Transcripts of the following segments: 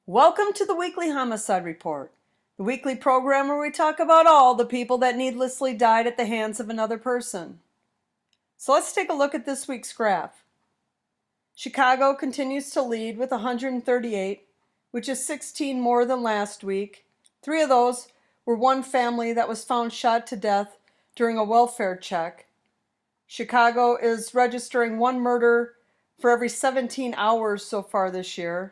Welcome to the weekly Homicide Report, the weekly program where we talk about all the people that needlessly died at the hands of another person. So let's take a look at this week's graph. Chicago continues to lead with 138, which is 16 more than last week. 3 of those were one family that was found shot to death during a welfare check. Chicago is registering 1 murder for every 17 hours so far this year.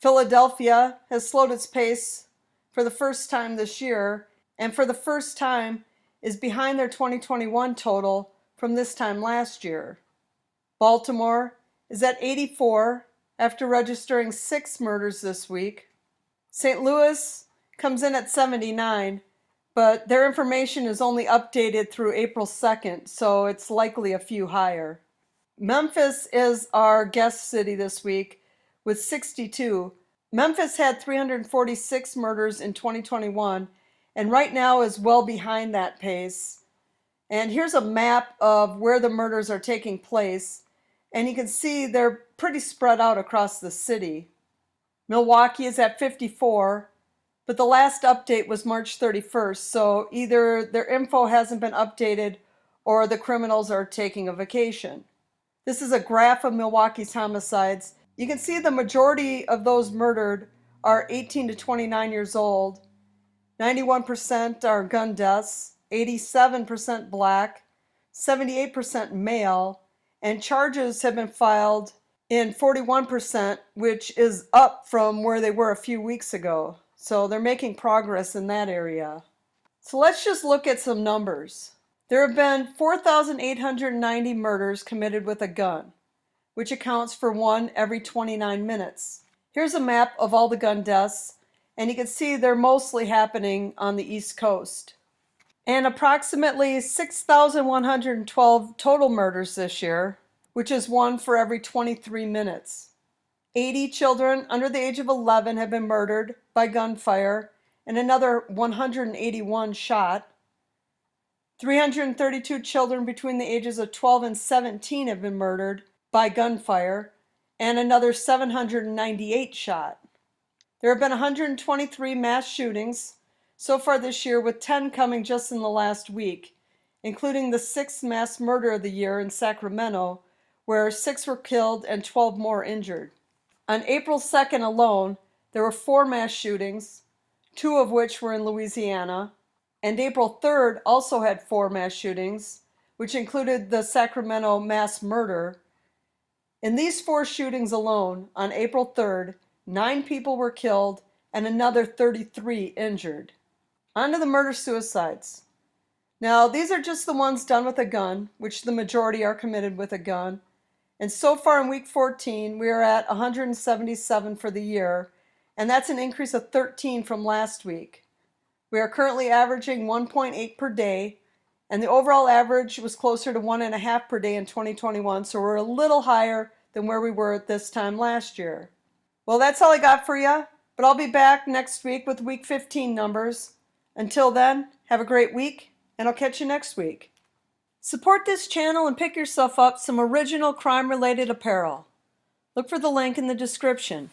Philadelphia has slowed its pace for the first time this year, and for the first time is behind their 2021 total from this time last year. Baltimore is at 84 after registering 6 murders this week. St. Louis comes in at 79, but their information is only updated through April 2nd, so it's likely a few higher. Memphis is our guest city this week with 62. Memphis had 346 murders in 2021 and right now is well behind that pace. And here's a map of where the murders are taking place, and you can see they're pretty spread out across the city. Milwaukee is at 54, but the last update was March 31st, so either their info hasn't been updated or the criminals are taking a vacation. This is a graph of Milwaukee's homicides. You can see the majority of those murdered are 18 to 29 years old. 91% are gun deaths, 87% black, 78% male, and charges have been filed in 41%, which is up from where they were a few weeks ago. So they're making progress in that area. So let's just look at some numbers. There have been 4,890 murders committed with a gun, which accounts for 1 every 29 minutes. Here's a map of all the gun deaths, and you can see they're mostly happening on the East Coast. And approximately 6,112 total murders this year, which is 1 for every 23 minutes. 80 children under the age of 11 have been murdered by gunfire, and another 181 shot. 332 children between the ages of 12 and 17 have been murdered by gunfire, and another 798 shot. There have been 123 mass shootings so far this year, with 10 coming just in the last week, including the 6th mass murder of the year in Sacramento, where 6 were killed and 12 more injured. On April 2nd alone, there were 4 mass shootings, 2 of which were in Louisiana, and April 3rd also had 4 mass shootings, which included the Sacramento mass murder. In these 4 shootings alone, on April 3rd, 9 people were killed and another 33 injured. On to the murder-suicides. Now, these are just the ones done with a gun, which the majority are committed with a gun. And so far in week 14, we are at 177 for the year, and that's an increase of 13 from last week. We are currently averaging 1.8 per day, and the overall average was closer to 1.5 per day in 2021, so we're a little higher than where we were at this time last year. Well, that's all I got for you, but I'll be back next week with week 15 numbers. Until then, have a great week, and I'll catch you next week. Support this channel and pick yourself up some original crime-related apparel. Look for the link in the description.